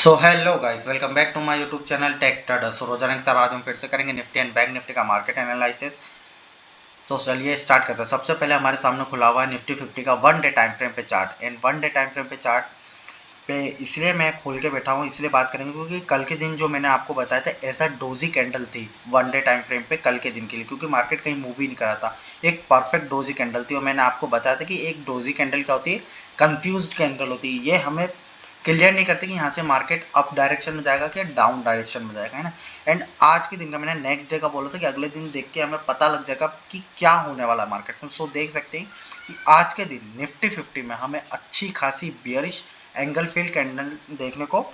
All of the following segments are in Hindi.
So hello guys, welcome back to my YouTube channel tech trader. So रोजाना की तरह आज हम फिर से करेंगे निफ्टी एंड बैंक निफ्टी का मार्केट एनालिसिस। तो चलिए स्टार्ट करते हैं। सबसे पहले हमारे सामने खुला हुआ है निफ्टी 50 का वन डे टाइम फ्रेम पे chart. And one day time frame पे चार्ट पे इसलिए मैं खोल के बैठा हूँ, इसलिए बात करेंगे क्योंकि कल के दिन जो मैंने आपको बताया था ऐसा डोजी कैंडल थी वन डे टाइम फ्रेम पे कल के दिन के लिए, क्योंकि मार्केट कहीं मूव ही नहीं करा था। एक परफेक्ट डोजी कैंडल थी और मैंने आपको बताया था कि एक डोजी कैंडल क्या होती है, कंफ्यूज्ड कैंडल होती है। ये हमें क्लियर नहीं करते कि यहाँ से मार्केट अप डायरेक्शन में जाएगा कि डाउन डायरेक्शन में जाएगा, है ना। एंड आज के दिन का मैंने नेक्स्ट डे का बोला था कि अगले दिन देख के हमें पता लग जाएगा कि क्या होने वाला है मार्केट में। सो देख सकते हैं कि आज के दिन निफ्टी 50 में हमें अच्छी खासी बियरिश एंगल फिल कैंडल देखने को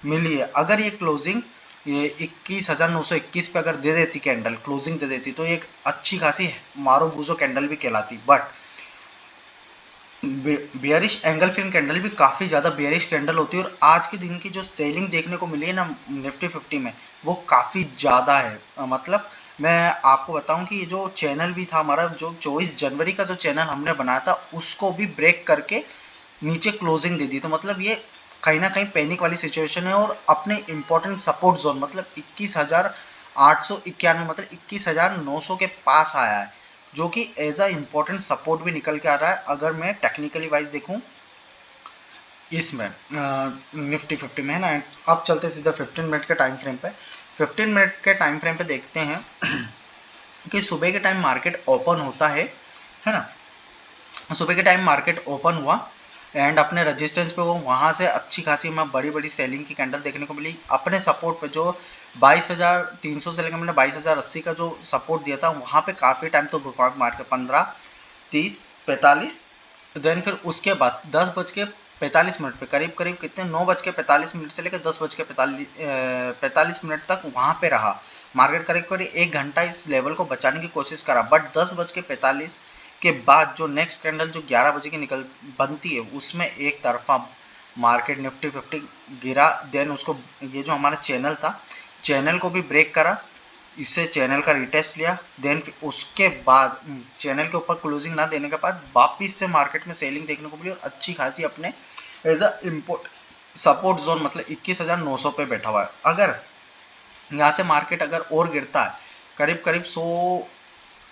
मिली है। अगर ये क्लोजिंग ये 21,921 पे अगर दे देती कैंडल, क्लोजिंग दे देती, तो एक अच्छी खासी मारो बूजो कैंडल भी कहलाती। But bearish engulfing candle भी काफ़ी ज़्यादा बियरिश कैंडल होती है और आज के दिन की जो सेलिंग देखने को मिली है ना निफ्टी 50 में, वो काफ़ी ज़्यादा है। मतलब मैं आपको बताऊं कि ये जो चैनल भी था हमारा, जो 24 जनवरी का जो चैनल हमने बनाया था, उसको भी ब्रेक करके नीचे क्लोजिंग दे दी। तो मतलब ये कहीं ना कहीं पैनिक वाली सिचुएशन है और अपने इंपॉर्टेंट सपोर्ट जोन मतलब 21,891 मतलब 21,900 के पास आया है, जो कि एज अ इम्पोर्टेंट सपोर्ट भी निकल के आ रहा है। अगर मैं टेक्निकली वाइज देखूं इसमें निफ्टी 50 में, है ना। अब चलते सीधा 15 मिनट के टाइम फ्रेम पे। 15 मिनट के टाइम फ्रेम पे देखते हैं कि सुबह के टाइम मार्केट ओपन होता है ना। सुबह के टाइम मार्केट ओपन हुआ एंड अपने रेजिस्टेंस पे वो वहाँ से अच्छी खासी में बड़ी बड़ी सेलिंग की कैंडल देखने को मिली। अपने सपोर्ट पे जो 22,300 से लेकर मैंने 22,080 का जो सपोर्ट दिया था, वहाँ पे काफ़ी टाइम तो रुका मार के 15, 30, 45। देन फिर उसके बाद 10:45 पे करीब करीब कितने 9:45 से लेकर 10:45 तक वहाँ पे रहा मार्केट। करीब करीब 1 घंटा इस लेवल को बचाने की कोशिश करा। बट 10:45 के बाद जो नेक्स्ट कैंडल जो 11 बजे की निकल बनती है, उसमें एक तरफा मार्केट निफ्टी 50 गिरा। देन उसको ये जो हमारा चैनल था, चैनल को भी ब्रेक करा, इससे चैनल का रिटेस्ट लिया। देन उसके बाद चैनल के ऊपर क्लोजिंग ना देने के बाद वापिस से मार्केट में सेलिंग देखने को मिली और अच्छी खासी अपने as a import support zone मतलब 21,900 पे बैठा हुआ है। अगर यहाँ से मार्केट अगर और गिरता है करीब करीब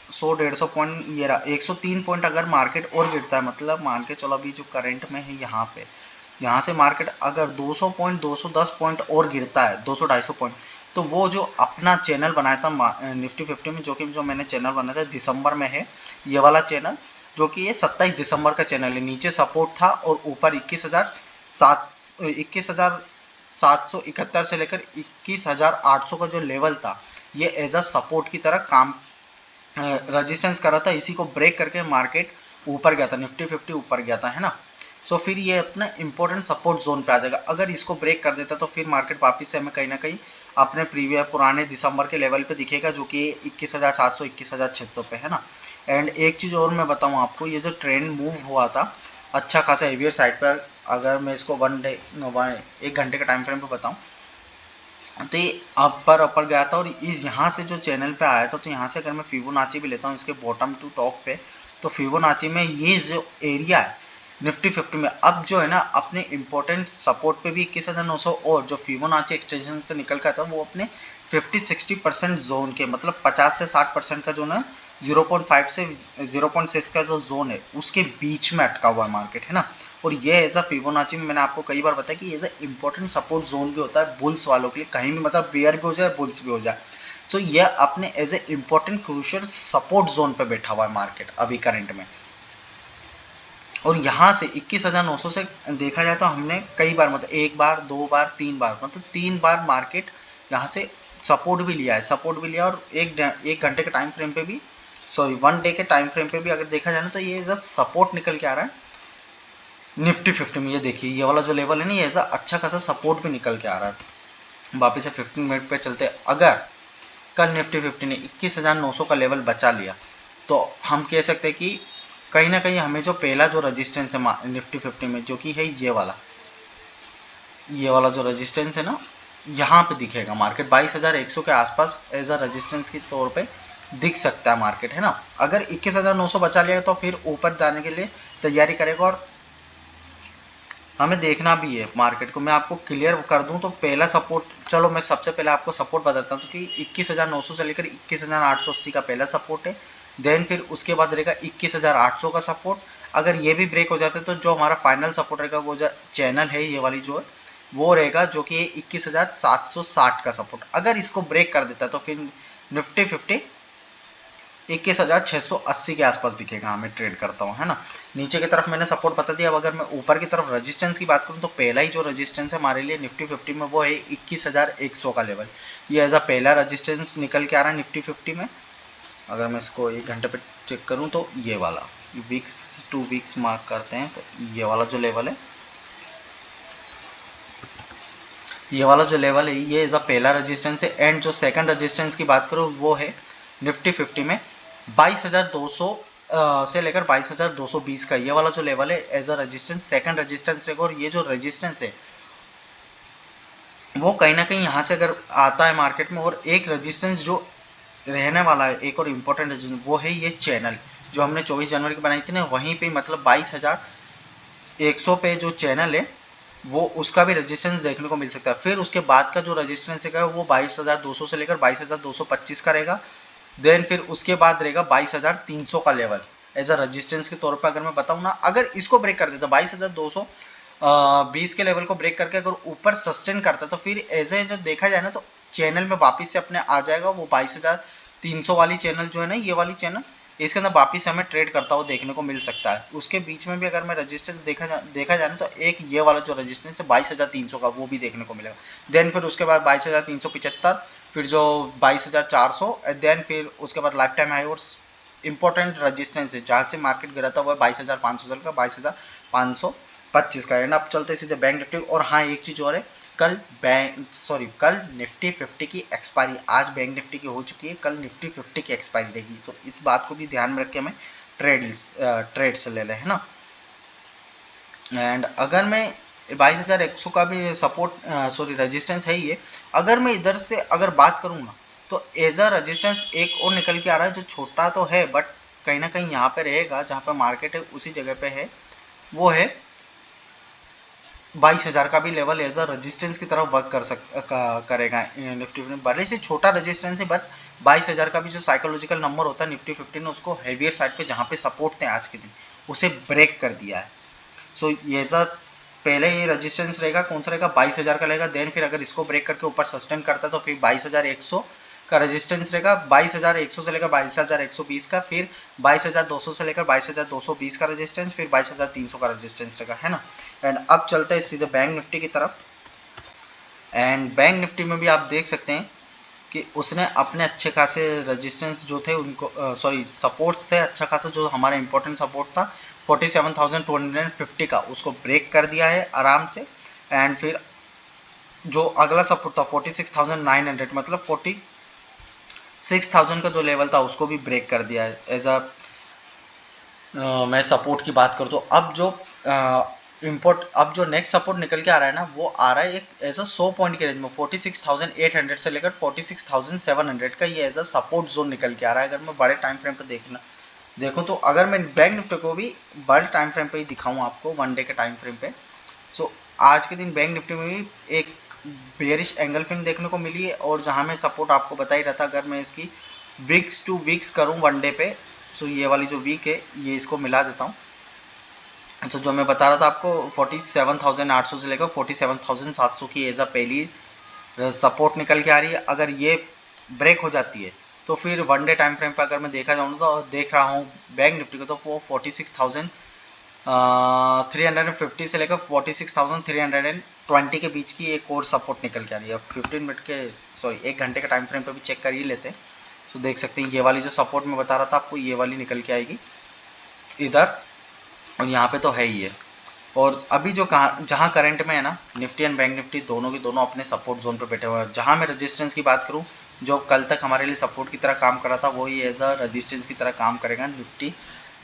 100-150 पॉइंट, ये रहा 103 पॉइंट अगर मार्केट और गिरता है, मतलब मान के चलो अभी जो करंट में है यहाँ पे, यहाँ से मार्केट अगर 200 पॉइंट 210 पॉइंट और गिरता है 200-250 पॉइंट, तो वो जो अपना चैनल बनाया था निफ्टी 50 में, जो मैंने चैनल बनाया था दिसंबर में है, ये वाला चैनल, जो कि ये 27 दिसंबर का चैनल है। नीचे सपोर्ट था और ऊपर 21,771 से लेकर 21,800 का जो लेवल था, ये एज अ सपोर्ट की तरह काम रेजिस्टेंस कर रहा था। इसी को ब्रेक करके मार्केट ऊपर गया था, निफ्टी 50 ऊपर गया था, है ना। सो फिर ये अपना इंपॉर्टेंट सपोर्ट जोन पे आ जाएगा। अगर इसको ब्रेक कर देता तो फिर मार्केट वापस से हमें कहीं ना कहीं अपने पुराने दिसंबर के लेवल पे दिखेगा, जो कि 21,700 21,600 पे, है ना। एंड एक चीज़ और मैं बताऊँ आपको, ये जो ट्रेंड मूव हुआ था अच्छा खासा हेवियर साइड पर, अगर मैं इसको 1 घंटे का टाइम फ्रेम पे बताऊँ, तो ये अपर गया था और इस यहाँ से जो चैनल पे आया था, तो यहाँ से अगर मैं फिबोनाची भी लेता हूँ इसके बॉटम टू टॉप पे, तो फिबोनाची में ये जो एरिया है निफ्टी 50 में अब जो है ना अपने इंपॉर्टेंट सपोर्ट पे भी 21,900, और जो फिबोनाची एक्सटेंशन से निकल का था वो अपने 50-60% जोन के मतलब 50 से 60% का जो ना 0.5 से 0.6 का जो जोन है उसके बीच में अटका हुआ है मार्केट, है ना। और ये एज अ फिबोनाची में मैंने आपको कई बार बताया कि as a important support zone भी होता है बुल्स वालों के लिए, कहीं भी मतलब बेयर भी हो जाए बुल्स भी हो जाए। सो ये अपने as a important crucial support zone पे बैठा हुआ है मार्केट अभी करंट में। और यहाँ से 21,900 से देखा जाए तो हमने कई बार मतलब एक बार, दो बार, तीन बार, मतलब 3 बार मार्केट यहाँ से सपोर्ट भी लिया है, सपोर्ट भी लिया। और एक घंटे के टाइम फ्रेम पे भी, सॉरी 1 डे के टाइम फ्रेम पे भी अगर देखा जाए ना, तो ये जस्ट सपोर्ट निकल के आ रहा है निफ्टी 50 में। ये देखिए ये वाला जो लेवल है ना, ये एज अच्छा खासा सपोर्ट भी निकल के आ रहा है। वापस से 15 मिनट पे चलते, अगर कल निफ्टी 50 ने 21,900 का लेवल बचा लिया, तो हम कह सकते हैं कि कहीं ना कहीं हमें जो पहला जो रजिस्टेंस है निफ्टी 50 में, जो कि है ये वाला जो रजिस्टेंस है ना, यहाँ पे दिखेगा मार्केट 22,100 के आसपास एज अ रजिस्टेंस के तौर पे दिख सकता है मार्केट, है ना। अगर 21,900 बचा लिया तो फिर ऊपर जाने के लिए तैयारी करेगा और हमें देखना भी है मार्केट को। मैं आपको क्लियर कर दूं तो पहला सपोर्ट, चलो मैं सबसे पहले आपको सपोर्ट बताता हूँ कि 21,900 से लेकर 21,880 का पहला सपोर्ट है। देन फिर उसके बाद रहेगा 21,800 का सपोर्ट। अगर ये भी ब्रेक हो जाता है तो जो हमारा फाइनल सपोर्ट रहेगा वो जो चैनल है ये वाली जो है वो रहेगा, जो कि 21,760 का सपोर्ट। अगर इसको ब्रेक कर देता है तो फिर निफ्टी 50 21,680 के आसपास दिखेगा हमें ट्रेड करता हूँ, है ना। नीचे की तरफ मैंने सपोर्ट बता दिया। अब अगर मैं ऊपर की तरफ रेजिस्टेंस की बात करूँ तो पहला ही जो रेजिस्टेंस है हमारे लिए निफ्टी 50 में वो है 21,100 का लेवल। ये एज अ पहला रेजिस्टेंस निकल के आ रहा है निफ्टी 50 में। अगर मैं इसको 1 घंटे पे चेक करूँ तो ये वाला वीक्स टू वीक्स मार्क करते हैं तो ये वाला जो लेवल है, ये वाला जो लेवल है ये एज अ पहला रेजिस्टेंस है। एंड जो सेकंड रेजिस्टेंस की बात करूँ वो है निफ्टी 50 में 22,200 से लेकर 22,220 का ये वाला जो लेवल है as a resistance, second resistance रहेगा। और ये जो रेजिस्टेंस है वो कहीं ना कहीं यहाँ से अगर आता है मार्केट में, और एक रेजिस्टेंस जो रहने वाला है, एक और इम्पोर्टेंट रेजिस्टेंस वो है ये चैनल जो हमने 24 जनवरी को बनाई थी ना, वहीं पे मतलब 22,100 पे जो चैनल है वो उसका भी रेजिस्टेंस देखने को मिल सकता है। फिर उसके बाद का जो रेजिस्टेंस है वो 22,200 से लेकर 22,225 का रहेगा। देन फिर उसके बाद रहेगा 22,300 का लेवल एज अ रेजिस्टेंस के तौर पर। अगर मैं बताऊँ ना, अगर इसको ब्रेक कर देता 22,220 के लेवल को ब्रेक करके अगर ऊपर सस्टेन करता तो फिर एज ए जो देखा जाए ना तो चैनल में वापस से अपने आ जाएगा वो 22,300 वाली चैनल जो है ना, ये वाली चैनल, इसके अंदर वापस हमें ट्रेड करता हुआ देखने को मिल सकता है। उसके बीच में भी अगर मैं रेजिस्टेंस देखा जाए ना तो एक ये वाला जो रेजिस्टेंस है 22,300 का वो भी देखने को मिलेगा। देन फिर उसके बाद 22,375, फिर जो 22,400, देन फिर उसके बाद लाइफ टाइम हाई और इंपॉर्टेंट रेजिस्टेंस है जहाँ से मार्केट गिरा था वो है 22,500 का, 22,525 का। एंड अब चलते सीधे बैंक निफ्टी। और हाँ एक चीज़ और है, कल निफ्टी 50 की एक्सपायरी, आज बैंक निफ्टी की हो चुकी है, कल निफ्टी 50 की एक्सपायरी रहेगी। तो इस बात को भी ध्यान में रख के हमें ट्रेड्स ले लें, है ना। एंड अगर मैं 22,100 का भी सपोर्ट रेजिस्टेंस है ही है। अगर मैं इधर से अगर बात करूँ ना तो एज अ रेजिस्टेंस एक और निकल के आ रहा है जो छोटा तो है बट कहीं ना कहीं यहाँ पे रहेगा, जहाँ पे मार्केट है उसी जगह पे है, वो है 22,000 का भी लेवल एज अ रेजिस्टेंस की तरफ वर्क करेगा निफ्टी 50। भले से छोटा रेजिस्टेंस है बट 22,000 का भी जो साइकोलॉजिकल नंबर होता है निफ्टी 50 ने उसको हैवियर साइड पे जहाँ पे सपोर्ट थे आज के दिन उसे ब्रेक कर दिया है। सो ये पहले ये रेजिस्टेंस रहेगा, कौन सा रहेगा 22,000 का रहेगा। देन फिर अगर इसको ब्रेक करके ऊपर सस्टेन करता है तो फिर 22,100 का रेजिस्टेंस रहेगा, 22,100 से लेकर 22,120 का, फिर 22,200 से लेकर 22,220 का रेजिस्टेंस, फिर 22,300 का रेजिस्टेंस रहेगा, है ना। एंड अब चलते हैं सीधे बैंक निफ्टी की तरफ। एंड बैंक निफ्टी में भी आप देख सकते हैं कि उसने अपने अच्छे खासे रेजिस्टेंस जो थे उनको सपोर्ट्स थे अच्छा खासा, जो हमारा इंपॉर्टेंट सपोर्ट था 47,250 का उसको ब्रेक कर दिया है आराम से। एंड फिर जो अगला सपोर्ट था 46,900 मतलब 46,000 का जो लेवल था उसको भी ब्रेक कर दिया है एज अ मैं सपोर्ट की बात करूँ तो। अब जो नेक्स्ट सपोर्ट निकल के आ रहा है ना वो आ रहा है एक एज अ 100 पॉइंट के रेंज में 46,800 से लेकर 46,700 का, ये एज अ सपोर्ट जोन निकल के आ रहा है। अगर मैं बड़े टाइम फ्रेम पे देखूँ तो अगर मैं बैंक निफ्टी को भी बड़े टाइम फ्रेम पे ही दिखाऊँ आपको, वन डे के टाइम फ्रेम पे, सो आज के दिन बैंक निफ्टी में भी एक बेयरिश एंगल फिन देखने को मिली है। और जहाँ मैं सपोर्ट आपको बता ही रहा था, अगर मैं इसकी वीक्स टू वीक्स करूँ वन डे पे, सो ये वाली जो वीक है ये इसको मिला देता हूँ। तो जो मैं बता रहा था आपको 47,800 से लेकर 47,700 की एज अ पहली सपोर्ट निकल के आ रही है। अगर ये ब्रेक हो जाती है तो फिर वन डे टाइम फ्रेम पर अगर मैं देखा जाऊँ तो देख रहा हूँ बैंक निफ्टी को तो वो 46,350 से लेकर 46,320 के बीच की एक और सपोर्ट निकल के आ रही है। 1 घंटे के टाइम फ्रेम पे भी चेक कर ही लेते हैं तो देख सकते हैं ये वाली जो सपोर्ट मैं बता रहा था आपको ये वाली निकल के आएगी इधर, और यहाँ पे तो है ही है। और अभी जो जहाँ करंट में है ना निफ्टी एंड बैंक निफ्टी दोनों की दोनों अपने सपोर्ट जोन पे बैठे हुए हैं। जहाँ मैं रेजिस्टेंस की बात करूँ जो कल तक हमारे लिए सपोर्ट की तरह काम कर रहा था वही एज अ रेजिस्टेंस की तरह काम करेगा निफ्टी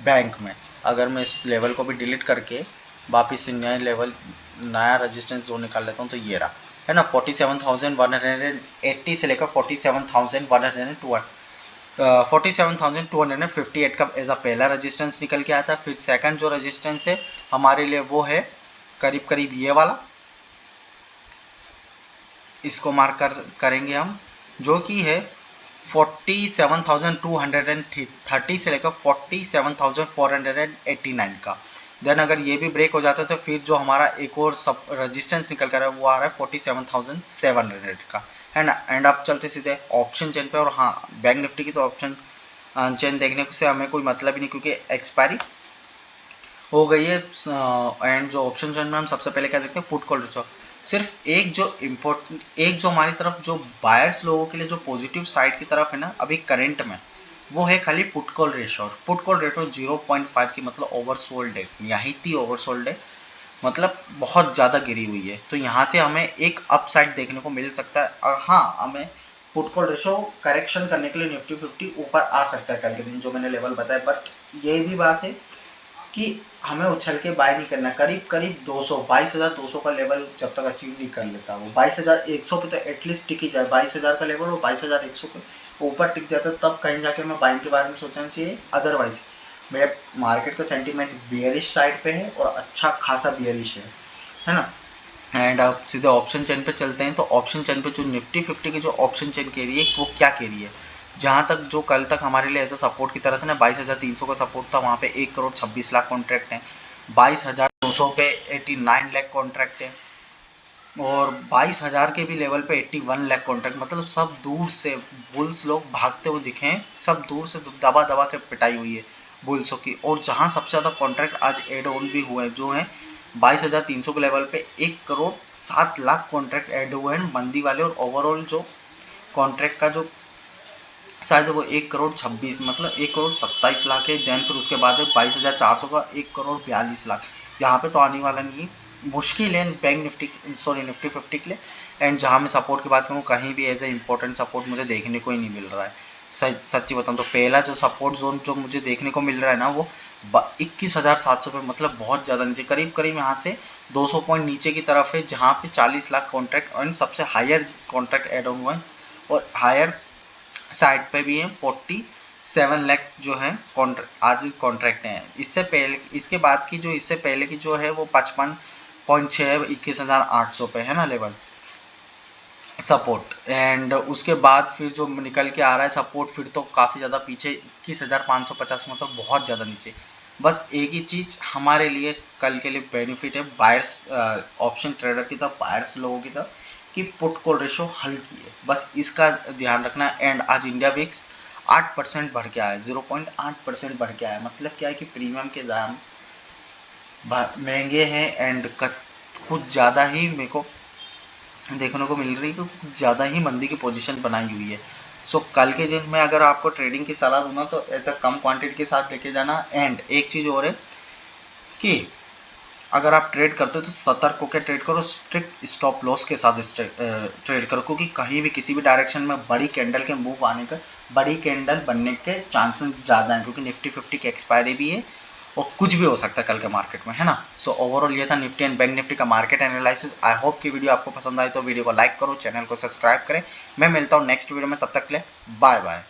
बैंक में। अगर मैं इस लेवल को भी डिलीट करके वापिस से नया रेजिस्टेंस जोन निकाल लेता हूँ तो ये रहा, है ना, 47,180 से लेकर 47,258 का एज अ पहला रेजिस्टेंस निकल के आया था। फिर सेकंड जो रेजिस्टेंस है हमारे लिए वो है करीब करीब ये वाला, इसको मार्क करेंगे हम, जो कि है 47,230 से लेकर 47,489 का। देन अगर ये भी ब्रेक हो जाता है तो फिर जो हमारा एक और सब रेजिस्टेंस निकल कर है वो आ रहा है 47,700 का, है ना। एंड अब चलते सीधे ऑप्शन चेन पे। और हाँ, बैंक निफ्टी की तो ऑप्शन चेन देखने से हमें कोई मतलब ही नहीं, क्योंकि एक्सपायरी हो गई है। एंड जो ऑप्शन चेन में हम सबसे पहले क्या देखते हैं, पुट कॉल रेशो। सिर्फ एक जो हमारी तरफ जो बायर्स लोगों के लिए जो पॉजिटिव साइड की तरफ है ना अभी करंट में, वो है खाली put call ratio. Put call ratio 0.5 की, मतलब ओवरसोल्ड है, यहीं थी ओवरसोल्ड है, मतलब बहुत ज़्यादा गिरी हुई है। तो यहाँ से हमें एक अपसाइड देखने को मिल सकता है। और हाँ, हमें पुट कॉल रेशो करेक्शन करने के लिए निफ्टी 50 ऊपर आ सकता है कल के दिन, जो मैंने लेवल बताया। बट ये भी बात है कि हमें उछल के बाय नहीं करना। करीब करीब 22,200 का लेवल जब तक अचीव नहीं कर लेता, वो 22,100 पे तो एटलीस्ट टिक ही जाए। 22,000 का लेवल और 22,100 पे ऊपर टिक जाता है, तब कहीं जाके मैं बाइंग के बारे में सोचना चाहिए। अदरवाइज मेरे मार्केट का सेंटीमेंट बियरिश साइड पे है और अच्छा खासा बियरिश है ना। एंड अब सीधे ऑप्शन चेन पे चलते हैं। तो ऑप्शन चेन पे जो निफ्टी 50 की जो ऑप्शन चेन कह रही है वो क्या कह रही है, जहाँ तक जो कल तक हमारे लिए एज अ सपोर्ट की तरह था ना, 22,300 का सपोर्ट था, वहाँ पे 1,26,00,000 कॉन्ट्रैक्ट है। 22,200 पे 89 लाख कॉन्ट्रैक्ट है। और 22,000 के भी लेवल पे 81 लाख कॉन्ट्रैक्ट, मतलब सब दूर से बुल्स लोग भागते हुए दिखे हैं, सब दूर से दबा दबा के पिटाई हुई है बुल्सों की। और जहाँ सबसे ज़्यादा कॉन्ट्रैक्ट आज एड ऑन भी हुए हैं, जो है 22,300 के लेवल पे 1,07,00,000 कॉन्ट्रैक्ट ऐड हुए हैं मंदी वाले। और ओवरऑल जो कॉन्ट्रैक्ट का जो शायद वो 1,26,00,000, मतलब 1,27,00,000 है। देन फिर उसके बाद है 22,400 का 1,42,00,000। यहाँ पे तो आने वाला नहीं, मुश्किल है बैंक निफ्टी, सॉरी निफ्टी 50 के लिए। एंड जहाँ मैं सपोर्ट की बात करूँ, कहीं भी एज ए इंपॉर्टेंट सपोर्ट मुझे देखने को ही नहीं मिल रहा है। सच्ची बताऊँ तो पहला जो सपोर्ट जोन जो मुझे देखने को मिल रहा है ना, वो 21,700 पे, मतलब बहुत ज़्यादा नीचे, करीब करीब यहाँ से 200 पॉइंट नीचे की तरफ है, जहाँ पे 40 लाख कॉन्ट्रैक्ट एंड सबसे हायर कॉन्ट्रैक्ट एड ऑन हुआ है। और हायर साइड पे भी है 47 लाख जो है आज कॉन्ट्रैक्ट हैं। इससे पहले, इसके बाद की जो इससे पहले की जो है वो 55.6 है, 21,800 पे है ना लेवल सपोर्ट। एंड उसके बाद फिर जो निकल के आ रहा है सपोर्ट, फिर तो काफ़ी ज़्यादा पीछे 21,550, मतलब बहुत ज़्यादा नीचे। बस एक ही चीज़ हमारे लिए कल के लिए बेनिफिट है, बायर्स ऑप्शन ट्रेडर की तरफ, बायर्स लोगों की तरफ, कि पुट कॉल रेशो हल्की है, बस इसका ध्यान रखना। एंड आज इंडिया विक्स 8% बढ़ के आया है, 0.8% बढ़ के आया है। मतलब क्या है कि प्रीमियम के दाम महंगे हैं एंड कुछ ज़्यादा ही मेरे को देखने को मिल रही है कि कुछ ज़्यादा ही मंदी की पोजीशन बनाई हुई है। सो कल के दिन में अगर आपको ट्रेडिंग की सलाह दूँ ना, तो ऐसा कम क्वांटिटी के साथ लेके जाना। एंड एक चीज़ और है कि अगर आप ट्रेड करते हो तो सतर्क होकर ट्रेड करो, स्ट्रिक्ट स्टॉप लॉस के साथ ट्रेड करो, क्योंकि कहीं भी किसी भी डायरेक्शन में बड़ी कैंडल के मूव आने का, बड़ी कैंडल बनने के चांसेस ज़्यादा हैं, क्योंकि निफ्टी 50 की एक्सपायरी भी है और कुछ भी हो सकता है कल के मार्केट में, है ना। सो ओवरऑल ये था निफ्टी एंड बैंक निफ्टी का मार्केट एनालिसिस। आई होप कि वीडियो आपको पसंद आई, तो वीडियो को लाइक करो, चैनल को सब्सक्राइब करें। मैं मिलता हूँ नेक्स्ट वीडियो में, तब तक के लिए बाय बाय।